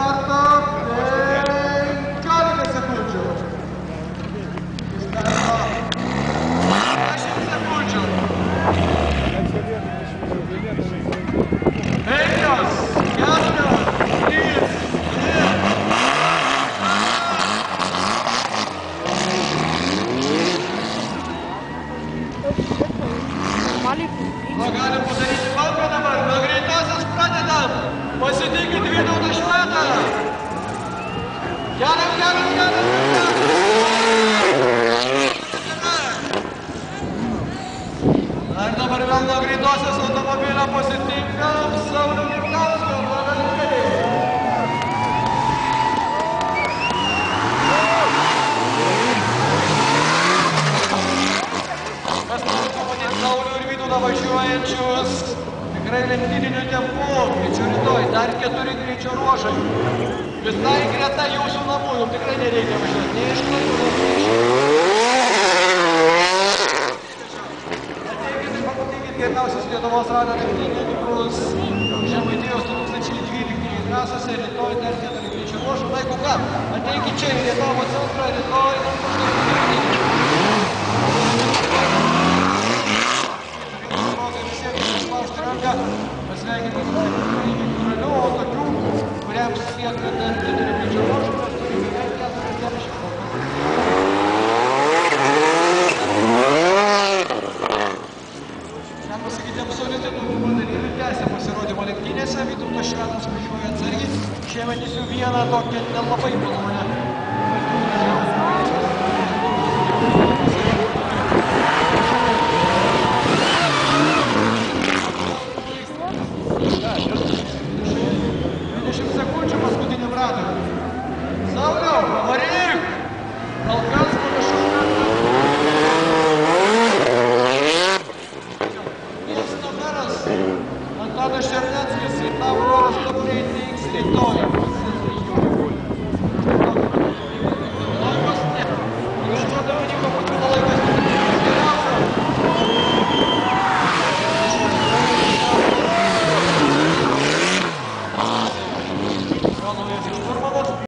starto 15 sekundžių. Iki starto 10 sekundžių. 5, 4, 3, 2. Galim padaryti valką dabar, nuo greitosios pradedam. Pasitikit Vytautą Švetą. Geram. Ar dabar vėl nuo greitosios automobilio pasitinkam Saulių Girtauską, Varvelinkeliai. Kas nori pamatyti Saulių ir Vytautą važiuojančius tikrai lenktyniniu tempu, greičiu rytoj, dar 4 greičio ruožai. Visai greta jūsų namų, jums tikrai nereikia važiuoti, nei iš Klaipėdos, nei iš Ateikite, pamatykit geriausius Lietuvos ralio lenktynininkus Žemaitijos 2012 trasose, rytoj dar 4 greičio ruožai. Na, jeigu ką, ateikit čia į Lietuvos centrą, rytoj pasveikinti su raliu, o tokių, kuriams lieka dar 4 greičio ruožų, mes turime beveik 40 procentų. Ką pasakyti absoliutinų dalyvių tęsia pasirodymo lenktynėse, Vytautas Švetas važiuoja atsargiai, šiemet jis jau vieną tokią nelabai malonę